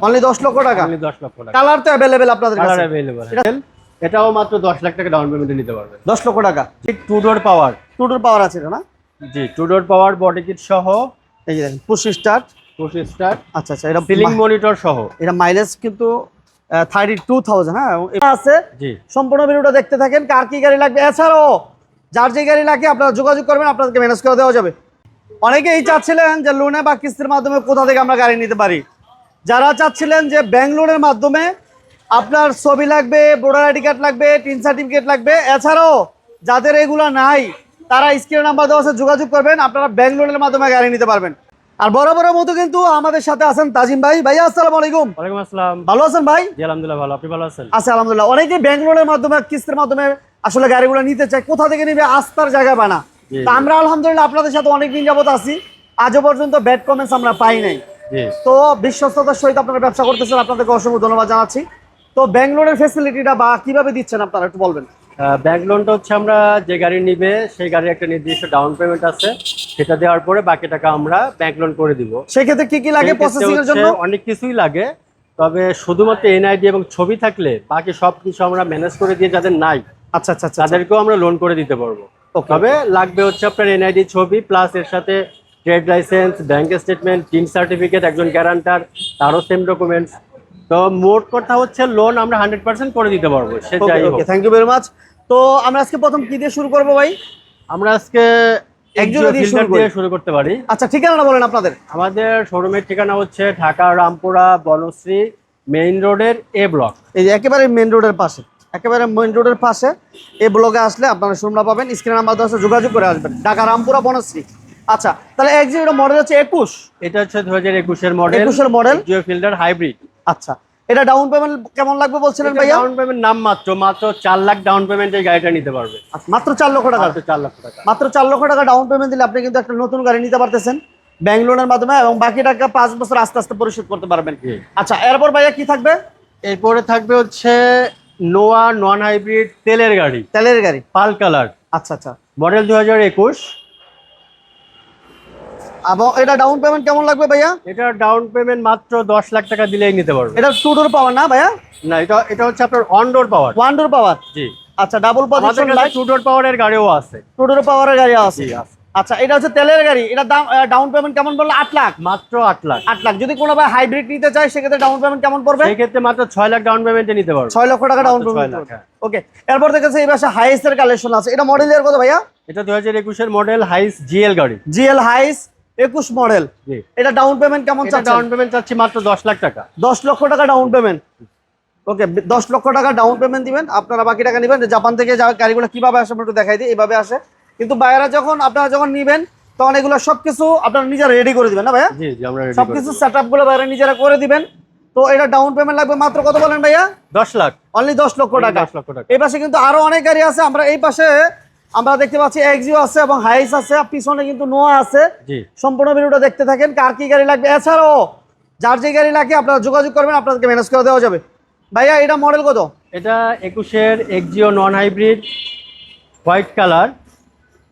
Only 10 লক্ষ টাকা। Only 10 লক্ষ টাকা। কালার তো अवेलेबल আপনাদের কাছে? Colour available. এটাও মাত্র 10 লাখ টাকা ডাউন পেমেন্টে নিতে পারবে। 10 লক্ষ টাকা। ঠিক টু ডোর পাওয়ার। টু ডোর পাওয়ার আছে এটা না? জি, টু ডোর পাওয়ার বডি কিট সহ। এই যে দেখেন পুশ স্টার্ট। Push start. আচ্ছা আচ্ছা, এটা সিলিং মনিটর সহ। এটা মাইলেজ কিন্তু 32,000। হ্যাঁ, এটা আছে। জি, সম্পূর্ণ ভিডিওটা দেখতে থাকেন। কার কি গাড়ি লাগবে, এছাড়াও যার যে গাড়ি লাগে আপনারা যোগাযোগ করবেন, আপনাদেরকে ম্যানেজ করে দেওয়া যাবে। অনেকেই চাচ্ছিলেন যে লোনে বা কিস্তির মাধ্যমে কোথা থেকে আমরা গাড়ি নিতে পারি। যারা চাচ্ছিলেন যে ব্যাংক লোনের মাধ্যমে আপনার ছবি লাগবে, ভোটার আইডি কার্ড লাগবে, টিন সার্টিফিকেট লাগবে, এছাড়াও যাদের এগুলো নাই তারা স্ক্রিন নাম্বার দেওয়া আছে, যোগাযোগ করবেন, আপনারা ব্যাংক লোনের মাধ্যমে গাড়ি নিতে পারবেন। আর বরাবরের মতো কিন্তু আমাদের সাথে আছেন তাজিম ভাই। ভাইয়া আসসালামু আলাইকুম। ওয়ালাইকুম আসসালাম। ভালো আছেন ভাই? জি আলহামদুলিল্লাহ ভালো, আপনি ভালো আছেন? আচ্ছা আলহামদুলিল্লাহ। অনেকেই ব্যাংক লোনের মাধ্যমে কিস্তির মাধ্যমে আসলে গাড়িগুলো নিতে চায়, কোথা থেকে নিবে আস্থার জায়গা বানা। তা আমরা আলহামদুলিল্লাহ আপনাদের সাথে অনেকদিন যাবত আছি, আজও পর্যন্ত ব্যাড কমেন্টস আমরা পাই নাই। তো বিশ্বস্ততার সহিত আপনারা ব্যবসা করতেছেন, আপনাদেরকে অসংখ্য ধন্যবাদ জানাচ্ছি। তো ব্যাংক লোনের ফ্যাসিলিটিটা বা কিভাবে দিচ্ছেন আপনারা একটু বলবেন? ব্যাংক লোনটা হচ্ছে আমরা যে গাড়ি নিবে সেই গাড়ির একটা নির্দিষ্ট ডাউন পেমেন্ট আছে, সেটা দেওয়ার পরে বাকি টাকা আমরা ব্যাংক লোন করে দিব। সেক্ষেত্রে কি কি লাগে প্রসেসিং এর জন্য? অনেক কিছুই লাগে, তবে শুধুমাত্র এনআইডি এবং ছবি থাকলে বাকি সবকিছু আমরা ম্যানেজ করে দিয়ে, যাদের নাই আচ্ছা আচ্ছা আচ্ছা তাদেরকেও আমরা লোন করে দিতে পারবো। তবে লাগবে হচ্ছে আপনার এনআইডি ছবি প্লাস এর সাথে trade licence, bank statement, tin certificate, একজন গ্যারান্টার, তারও সেম ডকুমেন্টস। তো মোট কথা হচ্ছে লোন আমরা 100% করে দিতে পারবো, সে যাই হোক। Thank you very much. তো আমরা আজকে প্রথম কি দিয়ে শুরু করব ভাই? আমরা আজকে একজোড়া দিয়ে শুরু করতে পারি। আচ্ছা, ঠিকানাটা বলেন আপনাদের। আমাদের শোরুমের ঠিকানা হচ্ছে ঢাকা রামপুরা বনশ্রী মেইন রোডের এ ব্লক। এই যে একেবারে মেইন রোডের পাশে, একেবারে মেইন রোডের পাশে এ ব্লকে আসলে আপনারা শোরুমটা পাবেন। স্ক্রিন নাম্বার দেওয়া আছে, যোগাযোগ করে আসবেন। ঢাকা রামপুরা বনশ্রী। আচ্ছা, তাহলে এক্সিট মডেল হচ্ছে 21। এটা হচ্ছে 2021 এর মডেল। 21 এর মডেল, জিও ফিল্টার হাইব্রিড। আচ্ছা, এটা ডাউন পেমেন্ট কেমন লাগবে বলছিলেন ভাইয়া? ডাউন পেমেন্ট নাম মাত্র 4 লাখ ডাউন পেমেন্টে গাড়িটা নিতে পারবে। আচ্ছা, মাত্র 4 লক্ষ টাকা। মাত্র 4 লক্ষ টাকা। মাত্র 4 লক্ষ টাকা ডাউন পেমেন্ট দিলে আপনি কিন্তু একটা নতুন গাড়ি নিতে পারতেছেন ব্যাংক লোনের মাধ্যমে, এবং বাকি টাকা 5 বছর আস্তে আস্তে পরিশোধ করতে পারবেন। আচ্ছা, এরপর ভাইয়া কি থাকবে? এরপরে থাকবে হচ্ছে নোয়া নন হাইব্রিড তেলের গাড়ি। তেলের গাড়ি, পাল কালার। আচ্ছা আচ্ছা, মডেল 2021। এবং এটা ডাউন পেমেন্ট কেমন লাগবে ভাইয়া? এটা ডাউন পেমেন্ট মাত্র 10 লাখ টাকা দিলেই নিতে পারবে। এটা টু ডোর পাওয়ার না ভাইয়া? না, এটা হচ্ছে আপনার অন ডোর পাওয়ার। ওয়ান ডোর পাওয়ার। জি। আচ্ছা, ডাবল পজিশন লাইট, টু ডোর পাওয়ারের গাড়িও আছে। টু ডোর পাওয়ারের গাড়ি আছে। জি আছে। আচ্ছা, এটা হচ্ছে তেলের গাড়ি। এটা ডাউন পেমেন্ট কেমন বললো? 8 লাখ। মাত্র 8 লাখ। 8 লাখ। যদি কোনো ভাই হাইব্রিড নিতে চায় সেক্ষেত্রে ডাউন পেমেন্ট কেমন পড়বে? সেই ক্ষেত্রে মাত্র 6 লাখ ডাউন পেমেন্টে নিতে পারবে। 6 লক্ষ টাকা ডাউন পেমেন্ট। ওকে, এরপর দেখেছে এই পাশে হাইস এর কালেকশন আছে। এটা মডেল এর কত ভাইয়া? এটা 2021 এর মডেল হাইস জিএল গাড়ি। GL Hiace 21 model. জি। এটা ডাউন পেমেন্ট কেমন চাচ্ছেন? ডাউন পেমেন্ট চাচ্ছি মাত্র 10 লাখ টাকা। 10 লক্ষ টাকা ডাউন পেমেন্ট। ওকে, 10 লক্ষ টাকা ডাউন পেমেন্ট দিবেন, আপনারা বাকি টাকা নেবেন। জাপান থেকে যা গাড়িগুলো কিভাবে আসে আমরা একটু দেখাই দিই। এইভাবে আসে, কিন্তু বাইরে আপনারা যখন নিবেন তখন এগুলো সবকিছু আপনারা নিজেরা রেডি করে দিবেন না ভাইয়া? জি জি, আমরা রেডি সবকিছু সেটআপ গুলো বাইরে নিজেরা করে দিবেন। তো এটা ডাউন পেমেন্ট লাগবে মাত্র কত বলেন ভাইয়া? 10 লাখ। অনলি 10 লক্ষ টাকা। 10 লক্ষ টাকা। এই পাশে কিন্তু আরো অনেক গাড়ি আছে। আমরা এই পাশে আমরা দেখতে পাচ্ছি এক্সিও আছে এবং হাইস আছে, পিছনে কিন্তু নোয়া আছে। জি। সম্পূর্ণ ভিডিওটা দেখতে থাকেন। কার কি গাড়ি লাগবে, এছাড়াও যার যে গাড়ি লাগে আপনারা যোগাযোগ করবেন, আপনাদেরকে ম্যানেজ করে দেওয়া যাবে। ভাইয়া, এটা মডেল কত? এটা 21 এর Axio non hybrid white colour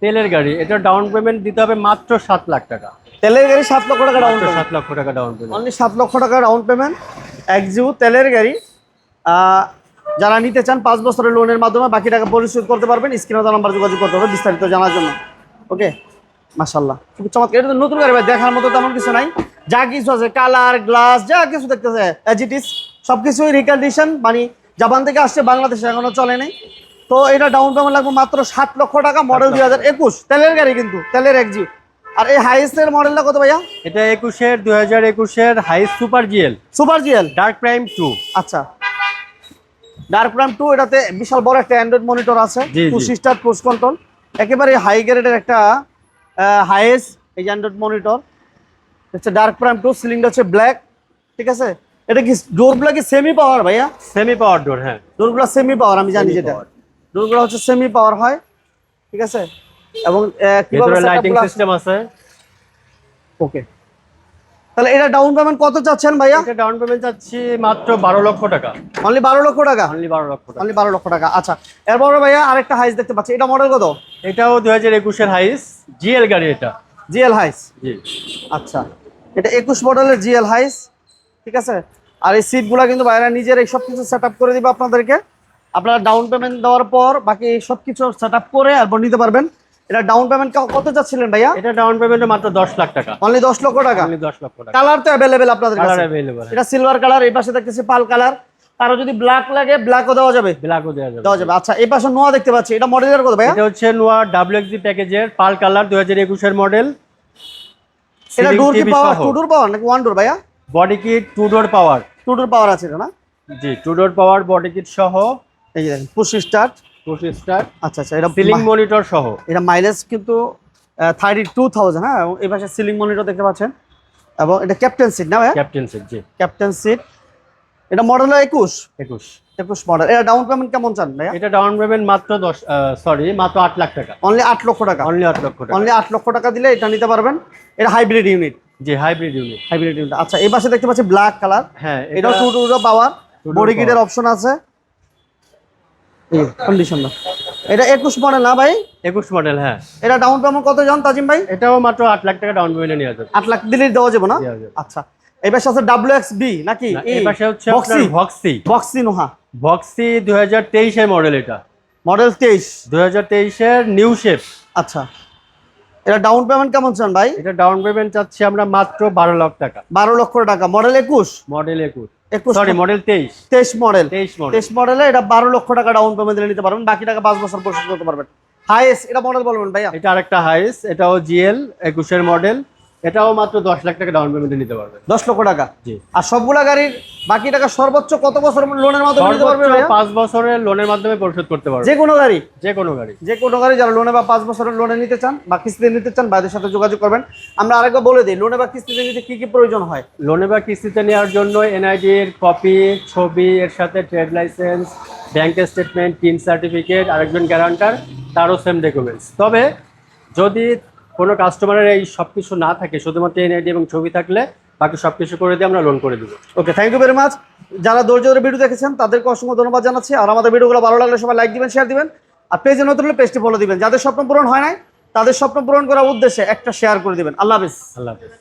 তেলের গাড়ি। এটা ডাউন পেমেন্ট দিতে হবে মাত্র 7 লাখ টাকা। তেলের গাড়ি 7 লক্ষ টাকা ডাউন পেমেন্ট। 7 লক্ষ টাকা ডাউন পেমেন্ট। অনলি 7 লক্ষ টাকা ডাউন পেমেন্ট। এক্সিও তেলের গাড়ি। যারা নিতে চান 5 বছরের লোনের মাধ্যমে বাকি টাকা পরিশোধ করতে পারবেন। স্ক্রিনে দেওয়া নাম্বার যোগাযোগ করতে হবে বিস্তারিত জানার জন্য। ওকে, মাশাআল্লাহ, খুব চমৎকার। এটা তো নতুন গাড়ি ভাই, দেখার মতো তেমন কিছু নাই। যা কিছু আছে কালার, গ্লাস, যা কিছু দেখতেছে অ্যাজ ইট ইজ সবকিছুই রিকন্ডিশন, মানে জাপান থেকে আসছে, বাংলাদেশে এখনো চলে নাই। তো এটা ডাউন পেমেন্ট লাগবে মাত্র 7 লক্ষ টাকা। মডেল 2021 তেলের গাড়ি, কিন্তু তেলের এক্সিও। আর এই হাইসের মডেলটা কত ভাইয়া? এটা 2021 এর হাইস super GL. Super GL dark prime 2। আচ্ছা, ডার্ক প্রাইম 2। এটাতে বিশাল বড় একটা অ্যান্ড্রয়েড মনিটর আছে, পুশ স্টার্ট, পুশ কন্ট্রোল, একেবারে হাই গ্রেডের একটা হাইস এই অ্যান্ড্রয়েড মনিটর হচ্ছে ডার্ক প্রাইম 2। সিলিংটা হচ্ছে ব্ল্যাক, ঠিক আছে। এটা কি ডোরগুলো কি সেমি পাওয়ার ভাইয়া? সেমি পাওয়ার ডোর। হ্যাঁ, ডোরগুলো সেমি পাওয়ার, আমি জানি যেটা ডোরগুলো হচ্ছে সেমি পাওয়ার হয়, ঠিক আছে। এবং কিভাবে লাইটিং সিস্টেম আছে। ওকে, তাহলে এটা ডাউন পেমেন্ট কত চাচ্ছেন ভাইয়া? এটা ডাউন পেমেন্ট চাচ্ছি মাত্র 12 লক্ষ টাকা। অনলি 12 লক্ষ টাকা। অনলি 12 লক্ষ টাকা। অনলি 12 লক্ষ টাকা। আচ্ছা, এরপরে ভাইয়া আরেকটা হাইস দেখতে পাচ্ছি। এটা মডেল কত? এটাও 2021 এর হাইস জিএল গাড়ি। এটা জিএল হাইস। জি। আচ্ছা, এটা 21 মডেলের জিএল হাইস, ঠিক আছে। আর এই সিটগুলো কিন্তু ভাইরা নিজের এই সব কিছু সেট আপ করে দিবে আপনাদেরকে। আপনারা ডাউন পেমেন্ট দেওয়ার পর বাকি সব কিছু সেট আপ করে তারপর নিতে পারবেন। এটা ডাউন পেমেন্ট কত চাচ্ছিলেন ভাইয়া? এটা ডাউন পেমেন্টে মাত্র 10 লাখ টাকা। অনলি 10 লক্ষ টাকা। অনলি 10 লক্ষ টাকা। কালার তো অ্যাভেলেবেল আপনাদের কাছে? Colour available. এটা সিলভার কালার, এই পাশে দেখতেছি পাল কালার। কারো যদি ব্ল্যাক লাগে ব্ল্যাকও দেওয়া যাবে? ব্ল্যাকও দেওয়া যাবে। দেওয়া যাবে। আচ্ছা এই পাশে নোয়া দেখতে পাচ্ছি, এটা মডেলের কত ভাইয়া? এটা হচ্ছে নোয়া WXG প্যাকেজের পাল কালার 2021 এর মডেল। এটা ডোর কি পাওয়ার, টু ডোর পাওয়ার নাকি ওয়ান ডোর ভাইয়া? বডি কিট 2 ডোর পাওয়ার। 2 ডোর পাওয়ার আছে এটা না? জি 2 ডোর পাওয়ার বডি কিট সহ। এই যে দেখেন পুশ স্টার্ট। Push start. আচ্ছা আচ্ছা, এটা সিলিং মনিটর সহ। এটা মাইলেজ কিন্তু 32,000। হ্যাঁ, এবং এই পাশে সিলিং মনিটর দেখতে পাচ্ছেন। এবং এটা ক্যাপ্টেন সিট না ভাইয়া? Captain seat. জি ক্যাপ্টেন সিট। এটা মডেল 21 মডেল। এটা ডাউন পেমেন্ট কেমন চান ভাইয়া? এটা ডাউন পেমেন্ট মাত্র মাত্র 8 লাখ টাকা। অনলি 8 লক্ষ টাকা। অনলি 8 লক্ষ টাকা। অনলি 8 লক্ষ টাকা দিলে এটা নিতে2 এটা হাইব্রিড ইউনিট। জি হাইব্রিড ইউনিট। Hybrid unit. আচ্ছা এই পাশে দেখতে পাচ্ছি ব্ল্যাক কালার। হ্যাঁ এটাও 2 ডোর পাওয়ার, বডি কিটের অপশন আছে। এই কন্ডিশন না। এটা 21 মডেল না ভাই? 21 মডেল। হ্যাঁ এটা ডাউন পেমেন্ট কত জান তাজিম ভাই? এটাও মাত্র 8 লাখ টাকা ডাউন পেমেন্টে নেওয়া যাবে। 8 লাখ দিলেই দেওয়া যাবে না? দেওয়া যাবে। আচ্ছা এই পাশে আছে WXB নাকি? এই পাশে হচ্ছে আপনার বক্সি নোহা। বক্সি 2023 এর মডেল। এটা মডেল 2023 এর নিউ শেপ। আচ্ছা এটা ডাউন পেমেন্ট কেমন চান ভাই? এটা ডাউন পেমেন্ট চাচ্ছি আমরা মাত্র 12 লাখ টাকা। 12 লক্ষ টাকা। Model 21 sorry model 23 model. 23 মডেলে এটা 12 লক্ষ টাকা ডাউন পেমেন্ট দিলে নিতে পারবেন, বাকি টাকা 5 বছর পরিশোধ করতে পারবেন। হাইয়েস্ট এটা মডেল বলবেন ভাইয়া? এটা আরেকটা হাইস, এটাও GL 21 এর মডেল। এটাও মাত্র 10 লাখ টাকা ডাউন পেমেন্টে নিতে পারবেন। 10 লক্ষ টাকা। জি। আর সবগুলা গাড়ির বাকি টাকা সর্বোচ্চ কত বছর লোনের মাধ্যমে নিতে পারবে ভাইয়া? 5 বছরের লোনের মাধ্যমে পরিশোধ করতে পারবেন। যে কোনো গাড়ি? যে কোনো গাড়ি। যে কোনো গাড়ি যারা লোনে বা 5 বছরের লোনে নিতে চান বা কিস্তিতে নিতে চান ভাইদের সাথে যোগাযোগ করবেন। আমরা আরেকবার বলে দিই লোনে বা কিস্তিতে নিতে কি কি প্রয়োজন হয়। লোনে বা কিস্তিতে নেওয়ার জন্য NID এর কপি, ছবি, এর সাথে trade licence, bank statement, tin certificate, আরেকজন গ্যারান্টার, তারও সেম ডকুমেন্টস। তবে যদি কোনো কাস্টমারের এই সব কিছু না থাকে, শুধুমাত্র NID এবং ছবি থাকলে বাকি সব কিছু করে দিয়ে আমরা লোন করে দিব। ওকে, থ্যাংক ইউ ভেরি মাচ। যারা ধৈর্য ধরে ভিডিও দেখেছেন তাদেরকে অসংখ্য ধন্যবাদ জানাচ্ছি। আর আমাদের ভিডিওগুলো ভালো লাগলে সবাই লাইক দিবেন, শেয়ার দিবেন। আর পেজে নতুন হলে পেজটি ফলো দিবেন। যাদের স্বপ্ন পূরণ হয় নাই তাদের স্বপ্ন পূরণ করার উদ্দেশ্যে একটা শেয়ার করে দিবেন। আল্লাহ হাফেজ। আল্লাহ হাফেজ।